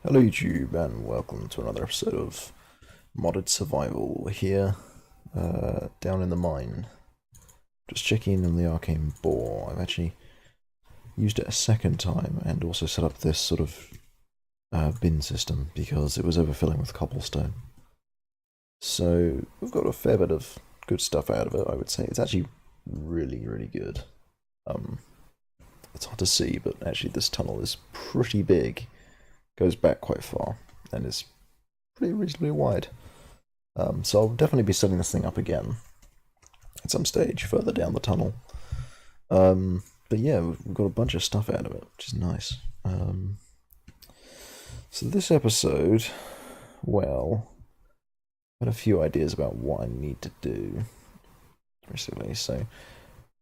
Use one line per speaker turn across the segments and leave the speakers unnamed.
Hello YouTube and welcome to another episode of Modded Survival. We're here, down in the mine, just checking on the arcane bore. I've actually used it a second time and also set up this sort of bin system because it was overfilling with cobblestone. So we've got a fair bit of good stuff out of it, I would say. It's actually really good. It's hard to see, but actually this tunnel is pretty big. Goes back quite far and is pretty reasonably wide. So I'll definitely be setting this thing up again at some stage further down the tunnel. But yeah, we've got a bunch of stuff out of it, which is nice. So this episode, well, I had a few ideas about what I need to do, basically. So,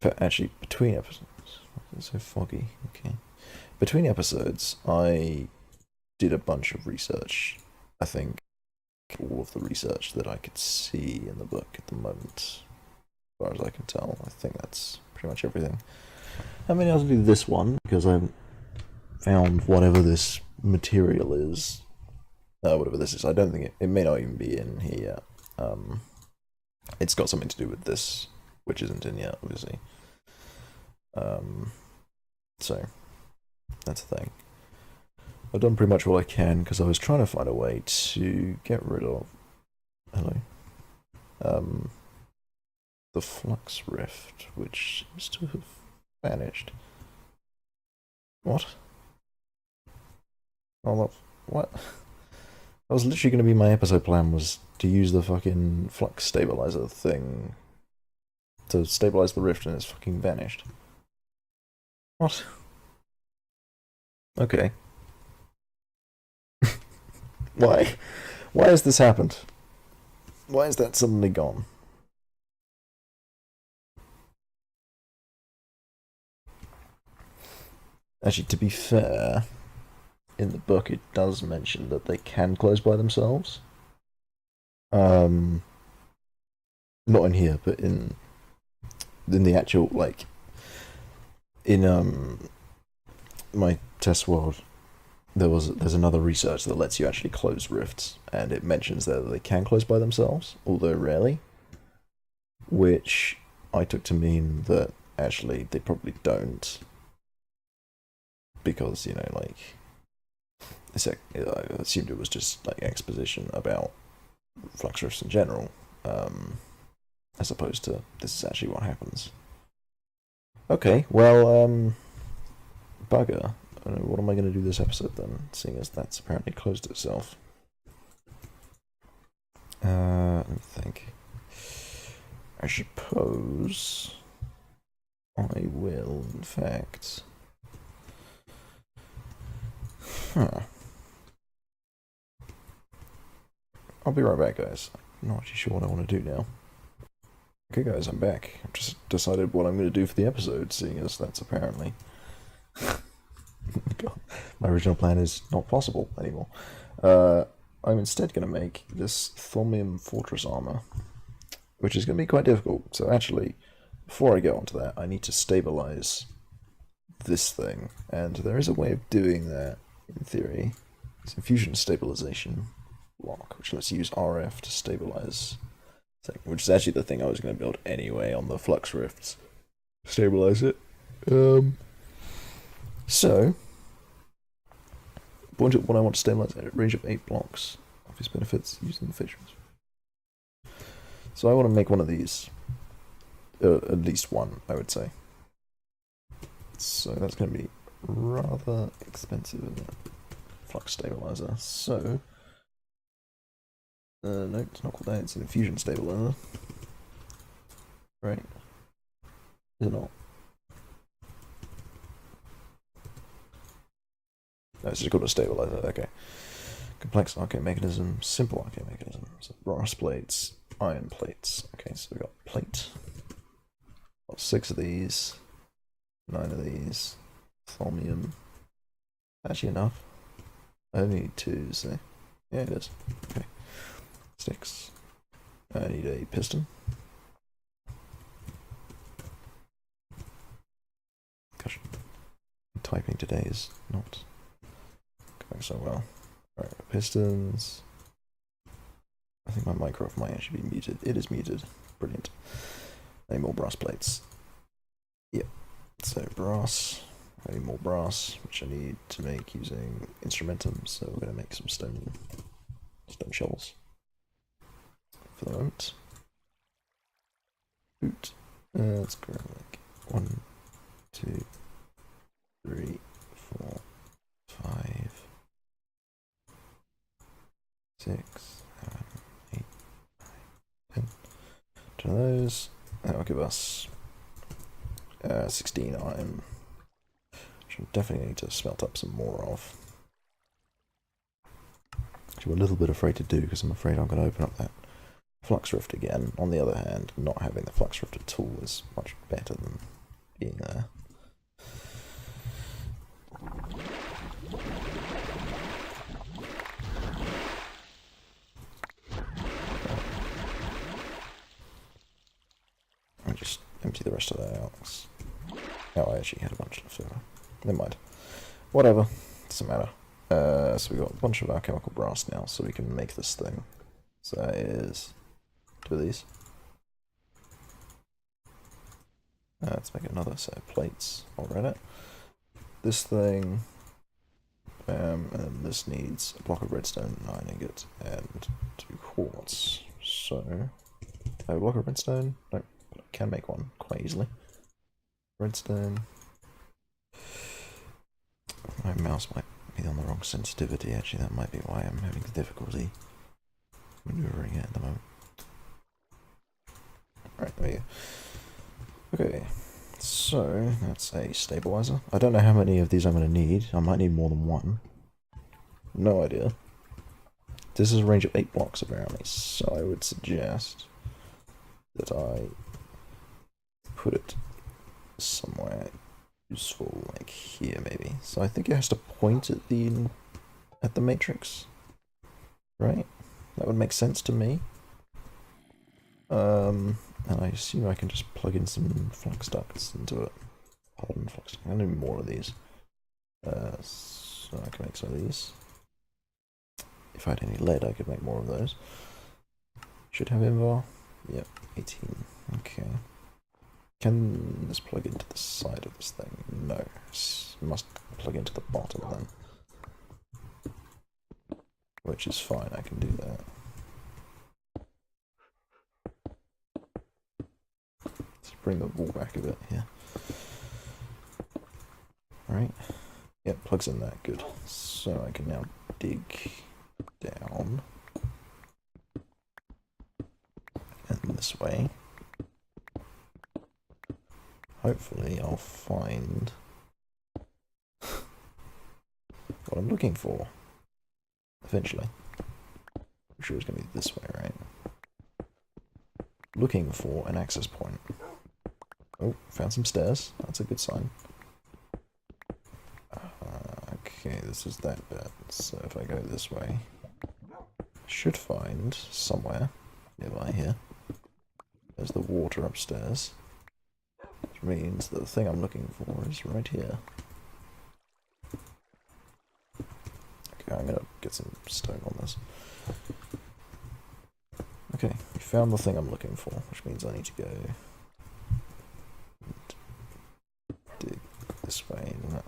but actually, between episodes, it's so foggy. Okay, between episodes, I did a bunch of research. I think all of the research that I could see in the book at the moment, as far as I can tell. I think that's pretty much everything. I mean, I'll do this one because I haven't found whatever this material is. Whatever this is, I don't think it may not even be in here yet. It's got something to do with this, which isn't in yet, obviously. So that's the thing. I've done pretty much all I can because I was trying to find a way to get rid of the flux rift, which seems to have vanished. What? Oh, what? That was literally going to be my episode plan, was to use the fucking flux stabilizer thing to stabilize the rift, and it's fucking vanished. What? Okay. Why? Why has this happened? Why is that suddenly gone? Actually, to be fair, in the book it does mention that they can close by themselves. Not in here, but in the actual, like, in my test world, there's another research that lets you actually close rifts, and it mentions there that they can close by themselves, although rarely, which I took to mean that actually they probably don't, because, you know, like, I assumed it was just like exposition about flux rifts in general, as opposed to this is actually what happens. Okay, well, bugger. What am I going to do this episode then, seeing as that's apparently closed itself? Let me think. I suppose I will, in fact. Huh. I'll be right back, guys. I'm not actually sure what I want to do now. Okay, guys, I'm back. I've just decided what I'm going to do for the episode, seeing as that's apparently... God, my original plan is not possible anymore. I'm instead going to make this thaumium fortress armor, which is going to be quite difficult. So actually, before I go on to that, I need to stabilize this thing, and there is a way of doing that, in theory. It's Infusion stabilization block, which lets you use RF to stabilize thing, which is actually the thing I was going to build anyway on the flux rifts. Stabilize it. So, what I want to stabilize at a range of 8 blocks. Obvious benefits using the features. So I want to make one of these. At least one, I would say. So that's going to be rather expensive, isn't it? Flux stabilizer. So, no, it's not called that. It's an infusion stabilizer. Right? Is it not? No, it's just called a stabilizer. Okay. Complex arcane mechanism, simple arcane mechanism. So brass plates, iron plates. Okay, so we got plate. Got 6 of these, 9 of these. Thaumium. Actually enough. I only need 2, so yeah, it is. Okay. Sticks. I need a piston. Gosh, typing today is not going so well. Alright, pistons. I think my micro might actually be muted. It is muted. Brilliant. Any more brass plates? Yep. So brass. Any more brass, which I need to make using instrumentum, so we're going to make some stone shovels for the moment. Boot. Let's go like 1, 2, 3, 4, 5, 6, 7, 8, 9, 10. 2 of those. That will give us 16 iron. Which I definitely need to smelt up some more of. Which I'm a little bit afraid to do because I'm afraid I'm going to open up that flux rift again. On the other hand, not having the flux rift at all is much better than being there. I'll just empty the rest of that out. Oh, I actually had a bunch left over. Never mind. Whatever. Doesn't matter. So we got a bunch of alchemical brass now, so we can make this thing. So that is 2 of these. Let's make another set of plates. I'll run it. This thing, and then this needs a block of redstone, 9 ingot, and 2 quartz. So, I have a block of redstone. No, but I can make one quite easily. Redstone. My mouse might be on the wrong sensitivity, actually. That might be why I'm having difficulty maneuvering it at the moment. Right, there we go. Okay, so that's a stabilizer. I don't know how many of these I'm going to need. I might need more than one. No idea. This is a range of 8 blocks apparently, so I would suggest that I put it somewhere useful, like here maybe. So I think it has to point at the matrix, right? That would make sense to me. And I assume I can just plug in some flux ducts into it. Harden flux ducts. I need more of these. So I can make some of these. If I had any lead, I could make more of those. Should have invar. Yep, 18. Okay. Can this plug into the side of this thing? No. It must plug into the bottom then. Which is fine, I can do that. Let's bring the wall back a bit here. Right. Yep, plugs in that, good. So I can now dig down. And this way. Hopefully I'll find what I'm looking for. Eventually. I'm sure it's going to be this way, right? Looking for an access point. Oh, found some stairs. That's a good sign. Okay, this is that bit. So if I go this way, I should find somewhere nearby here. There's the water upstairs. Which means that the thing I'm looking for is right here. Okay, I'm gonna get some stone on this. Okay, we found the thing I'm looking for, which means I need to go and dig this way, isn't it?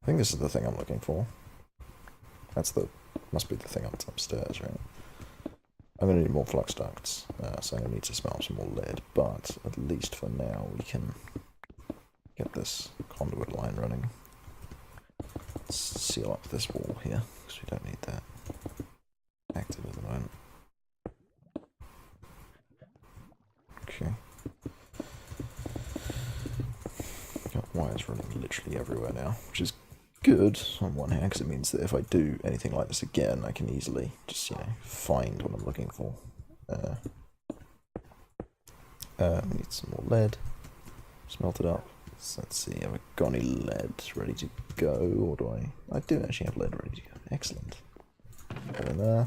I think this is the thing I'm looking for. Must be the thing upstairs, right? I'm going to need more flux ducts, so I'm going to need to smelt some more lead, but at least for now we can get this conduit line running. Let's seal up this wall here, because we don't need that active at the moment. Okay. Got wires running literally everywhere now, which is good on one hand, because it means that if I do anything like this again, I can easily just, find what I'm looking for. We need some more lead. Smelt it up. So let's see, have I got any lead ready to go, or do I? I do actually have lead ready to go. Excellent. Put it in there.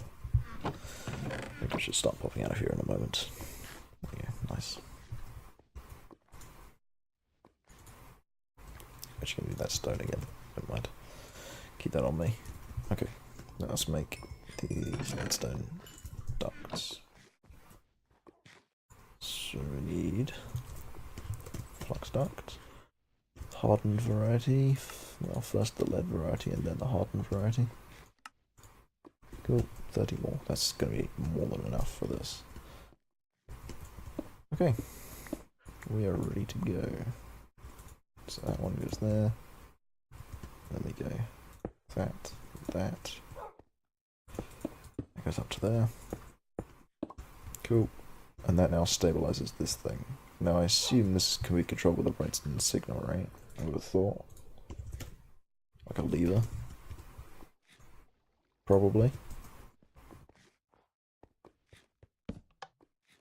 I think I should start popping out of here in a moment. There we go, nice. Actually, gonna do that stone again. Never mind. Keep that on me. Okay, now let's make these redstone ducts. So we need flux duct, hardened variety. Well, first the lead variety and then the hardened variety. Cool, 30 more. That's going to be more than enough for this. Okay, we are ready to go. So that one goes there. Then we go that. That goes up to there. Cool. And that now stabilizes this thing. Now I assume this can be controlled with a redstone signal, right? I would have thought. Like a lever. Probably.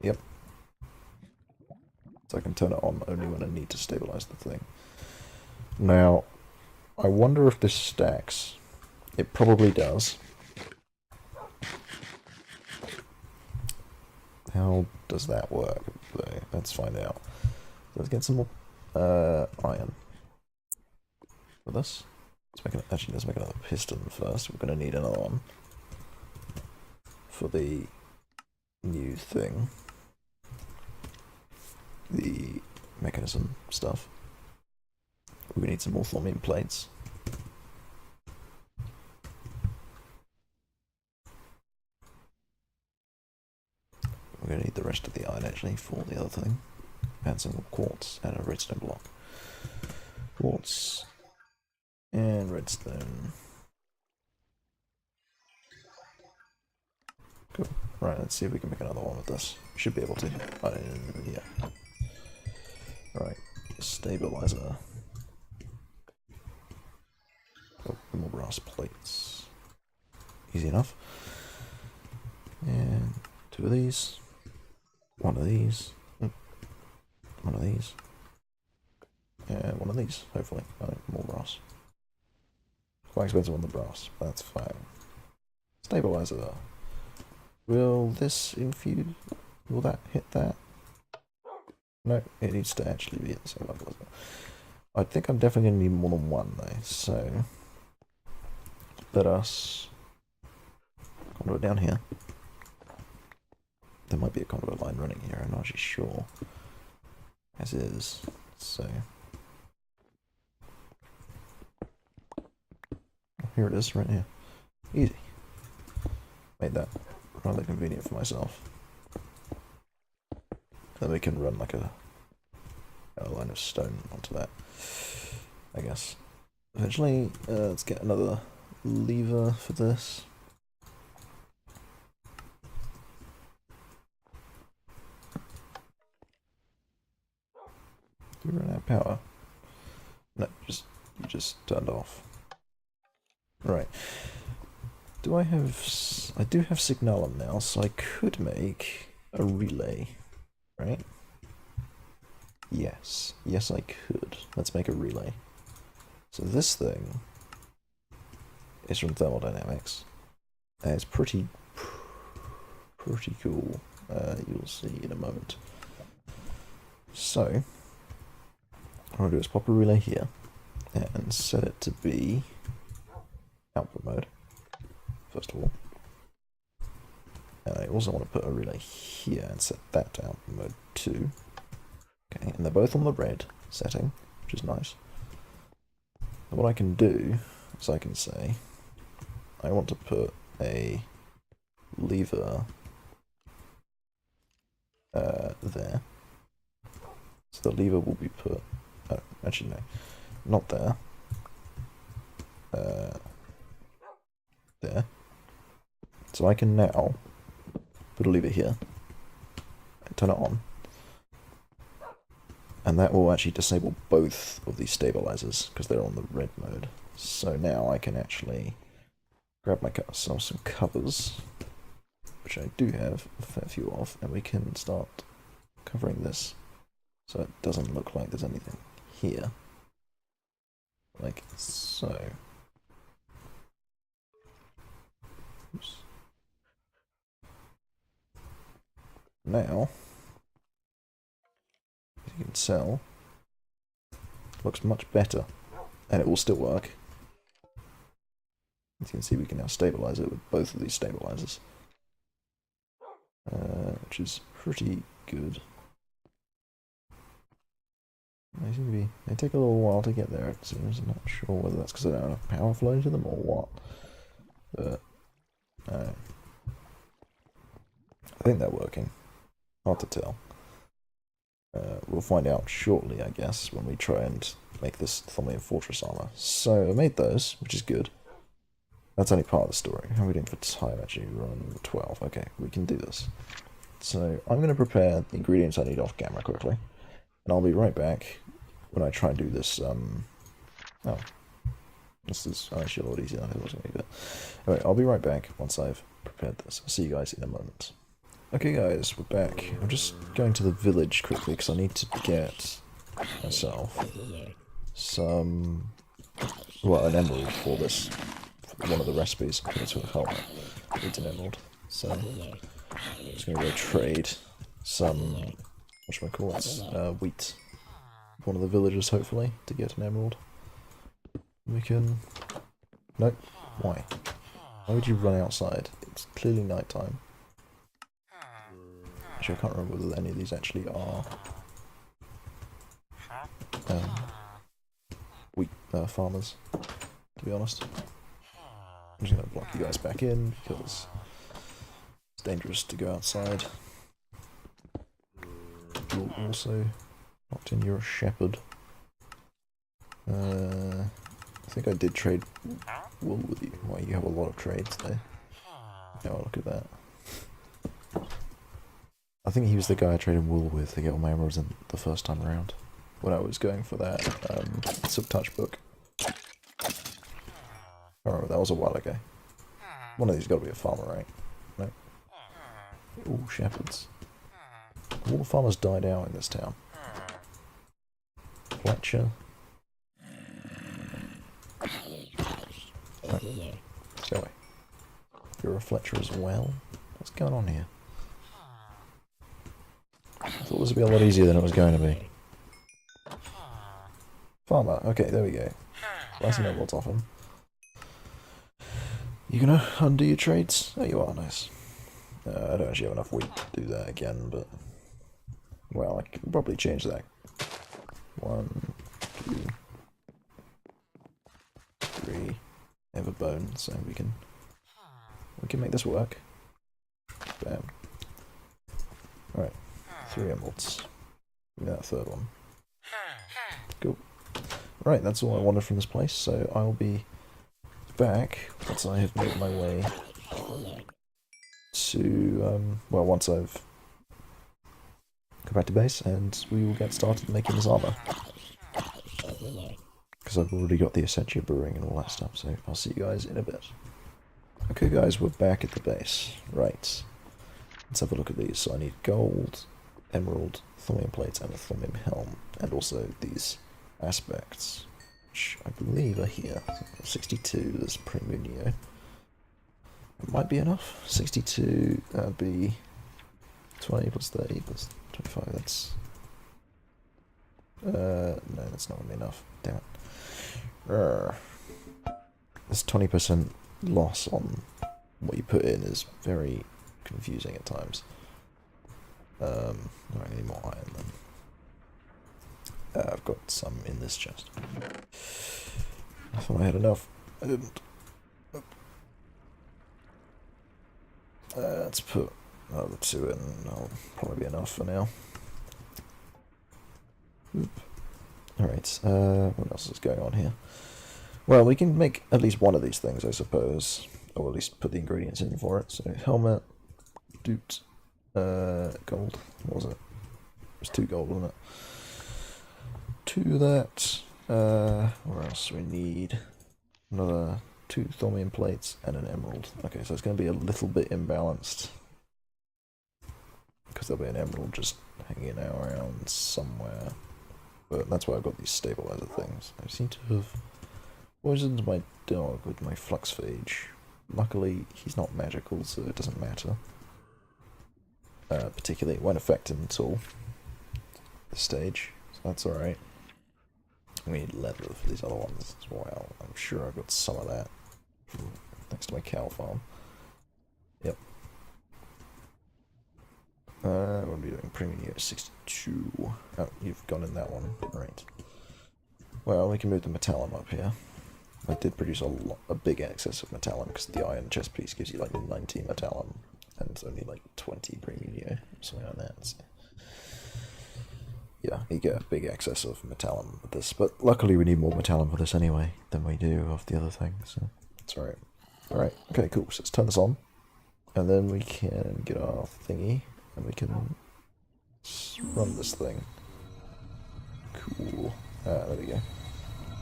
Yep. So I can turn it on only when I need to stabilize the thing. Now, I wonder if this stacks. It probably does. How does that work? Let's find out. Let's get some more iron for this. Let's make another piston first. We're going to need another one for the new thing. The mechanism stuff. We need some more thaumium plates. We're going to need the rest of the iron actually for the other thing. And some more quartz and a redstone block. Quartz and redstone. Cool. Right, let's see if we can make another one with this. Should be able to. Yeah. Right, stabilizer. Oh, more brass plates. Easy enough. And two of these. One of these. One of these. And one of these, hopefully. Oh, more brass. Quite expensive on the brass, but that's fine. Stabilizer. Will this infuse? Will that hit that? No, it needs to actually be at the same level as well. I think I'm definitely going to need more than one though, so let us conduit down here. There might be a conduit line running here, I'm not actually sure. As is, so. Here it is, right here. Easy. Made that rather convenient for myself. Then we can run like a line of stone onto that, I guess. Eventually, let's get another lever for this. Do we run out of power? No, you just turned off. Right. Do I have... I do have signalum now, so I could make a relay, right? Yes. Yes, I could. Let's make a relay. So this thing is from thermodynamics. And it's pretty cool. You'll see in a moment. So, what I'm going to do is pop a relay here and set it to be output mode, first of all. And I also want to put a relay here and set that to output mode too. Okay, and they're both on the red setting, which is nice. And what I can do is I can say, I want to put a lever there. So the lever will be put, oh, actually no, not there. There. So I can now put a lever here and turn it on. And that will actually disable both of these stabilizers because they're on the red mode. So now I can actually grab myself some covers, which I do have a fair few of, and we can start covering this so it doesn't look like there's anything here. Like so. Oops. Now, as you can tell, looks much better, and it will still work. As you can see, we can now stabilize it with both of these stabilizers, which is pretty good. They take a little while to get there, it seems. I'm not sure whether that's because I don't have enough power flow to them or what. But, I think they're working. Hard to tell. We'll find out shortly, I guess, when we try and make this thaumium fortress armor. So, I made those, which is good. That's only part of the story. How are we doing for time, actually? We're on 12. Okay, we can do this. So, I'm going to prepare the ingredients I need off camera quickly. And I'll be right back when I try and do this, oh. This is actually a lot easier than I thought it was going to be, but... Anyway, I'll be right back once I've prepared this. I'll see you guys in a moment. Okay guys, we're back. I'm just going to the village quickly, because I need to get myself some... well, an emerald for this. For one of the recipes. I'm going to a helmet. It's an emerald. So, I'm just going to go trade some... what should I call it? Wheat. One of the villagers, hopefully, to get an emerald. We can... nope. Why? Why would you run outside? It's clearly night time. Actually, I can't remember whether any of these actually are... wheat farmers, to be honest. I'm just going to block you guys back in, because it's dangerous to go outside. You'll also... opt in, you're a shepherd. I think I did trade wool with you. Well, you have a lot of trades there. Oh, look at that. I think he was the guy I traded wool with to get all my emeralds in the first time around. When I was going for that sub-touch book. Oh, that was a while ago. One of these got to be a farmer, right? No. Ooh, shepherds. All the farmers died out in this town. Fletcher. No. Go away. You're a Fletcher as well? What's going on here? I thought this would be a lot easier than it was going to be. Farmer. Okay, there we go. Nice and emeralds off him. You gonna undo your trades? Oh, you are, nice. I don't actually have enough wheat to do that again, but... well, I can probably change that. 1, 2, 3. I have a bone, so we can make this work. Bam. Alright, 3 emeralds. Give me that third one. Cool. Right, that's all I wanted from this place, so I'll be back once I have made my way to, well, once I've go back to base, and we will get started making this armor. Because I've already got the Essentia brewing and all that stuff, so I'll see you guys in a bit. Okay guys, we're back at the base. Right. Let's have a look at these. So I need gold, emerald, thaumium plates, and a thaumium helm. And also these aspects, which I believe are here. 62, there's Premunio. It might be enough. 62, that'd be 20 plus 30 plus 25, that's... no, that's not going to be enough. Damn it. This 20% loss on what you put in is very confusing at times. I need more iron then. I've got some in this chest. I thought I had enough. I didn't. Let's put another 2 in. That'll probably be enough for now. Alright, what else is going on here? Well, we can make at least one of these things, I suppose. Or at least put the ingredients in for it. So, helmet, doot, gold. What was it? It was 2 gold, wasn't it? 2 of that. What else? We need another 2 thaumium plates and an emerald. Okay, so it's going to be a little bit imbalanced. Because there'll be an emerald just hanging out around somewhere. But that's why I've got these stabilizer things. I seem to have poisoned my dog with my flux phage. Luckily, he's not magical, so it doesn't matter. Particularly, it won't affect him until this stage, so that's alright. We need leather for these other ones as well. I'm sure I've got some of that from next to my cow farm. Yep. What are we doing? Premium unit 62. Oh, you've gone in that one. Right. Well, we can move the metallum up here. I did produce a big excess of metallum because the iron chest piece gives you like 19 metallum and it's only like 20 premium unit, something like that. So yeah, you get a big excess of metallum with this, but luckily we need more metallum for this anyway than we do of the other thing, so it's alright. Alright, okay, cool, so let's turn this on, and then we can get our thingy, and we can run this thing. Cool. There we go.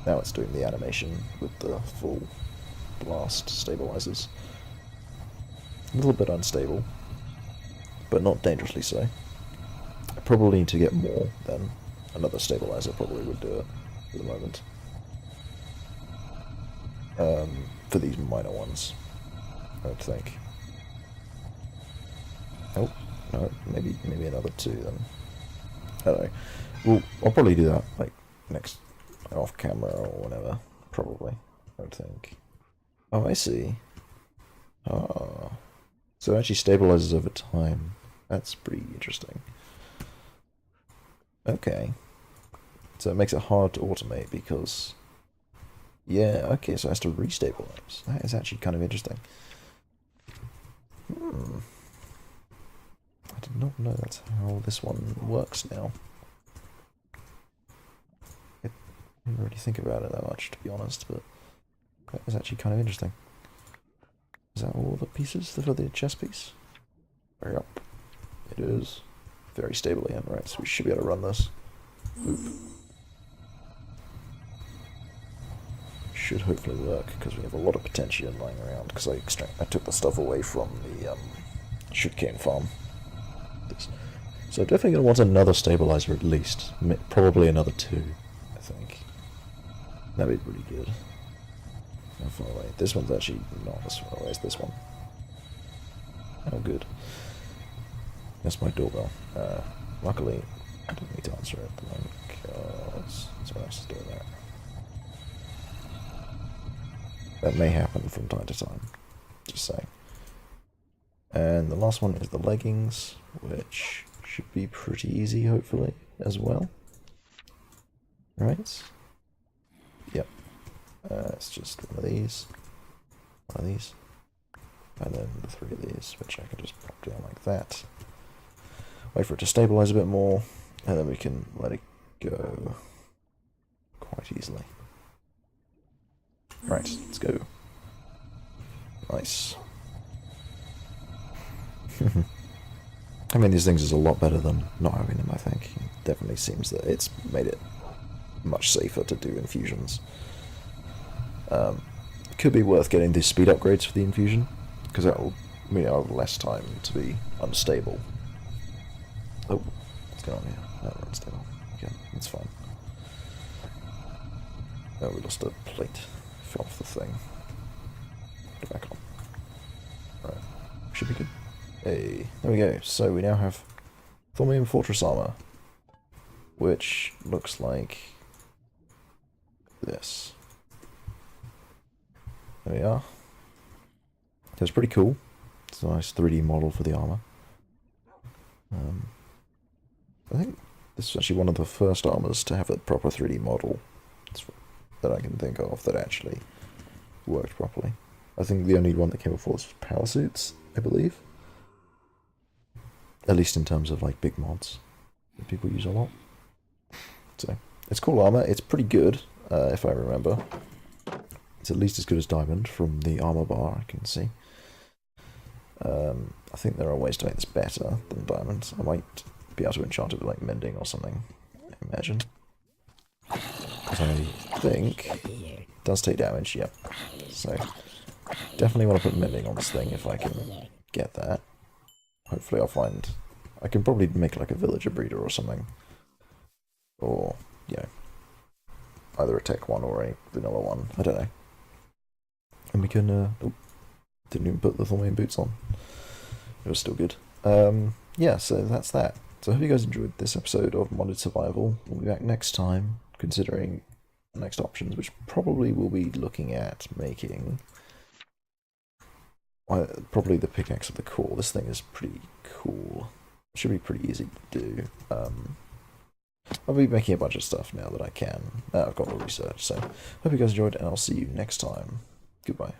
Now it's doing the animation with the full blast stabilizers. A little bit unstable, but not dangerously so. I probably need to get more than another stabilizer probably would do it for the moment. For these minor ones, I would think. Oh, no, maybe another 2 then. I don't know. Well, I'll probably do that like next off camera or whatever. Probably, I would think. Oh, I see. Ah, so it actually stabilizes over time. That's pretty interesting. Okay. So it makes it hard to automate because... Yeah, okay, so it has to restabilize. That is actually kind of interesting. I did not know that's how this one works now. I didn't really think about it that much, to be honest, but that is actually kind of interesting. Is that all the pieces for the chest piece? Yep, it is. Very stably in, right, so we should be able to run this. Oop. Should hopefully work, because we have a lot of potential lying around, because I took the stuff away from the sugarcane farm. So definitely going to want another stabilizer at least. Probably another 2, I think. That'd be pretty good. How far away? This one's actually not as far away as this one. Oh, good. That's my doorbell. Luckily, I don't need to answer it at the moment because someone else is doing that. That may happen from time to time. Just saying. And the last one is the leggings, which should be pretty easy, hopefully, as well. Right? Yep. It's just one of these, and then the 3 of these, which I can just pop down like that. Wait for it to stabilize a bit more, and then we can let it go quite easily. Right, let's go. Nice. Having these things is a lot better than not having them, I think. It definitely seems that it's made it much safer to do infusions. Could be worth getting these speed upgrades for the infusion, because that will mean I'll have less time to be unstable. Oh, what's going on here? No, we're unstable. Okay, that's fine. Oh, we lost a plate. Fell off the thing. Put it back on. Alright, should be good. Hey, there we go. So we now have thaumium fortress armor, which looks like this. There we are. That's pretty cool. It's a nice 3D model for the armor. I think this is actually one of the first armors to have a proper 3D model that I can think of that actually worked properly. I think the only one that came before was power suits, I believe. At least in terms of like big mods that people use a lot. So it's cool armor. It's pretty good, if I remember. It's at least as good as diamond from the armor bar I can see. I think there are ways to make this better than diamond. I might be able to enchant it with like mending or something, I imagine. Because I think it does take damage, yep. So definitely want to put mending on this thing if I can get that. Hopefully I'll find... I can probably make like a villager breeder or something. Or, you know, either a tech one or a vanilla one, I don't know. And we can, oh, didn't even put the thaumium boots on. It was still good. Yeah, so that's that. So I hope you guys enjoyed this episode of Modded Survival. We'll be back next time, considering the next options, which probably will be looking at making probably the pickaxe of the core. This thing is pretty cool. Should be pretty easy to do. I'll be making a bunch of stuff now that I can. I've got the research, so hope you guys enjoyed, and I'll see you next time. Goodbye.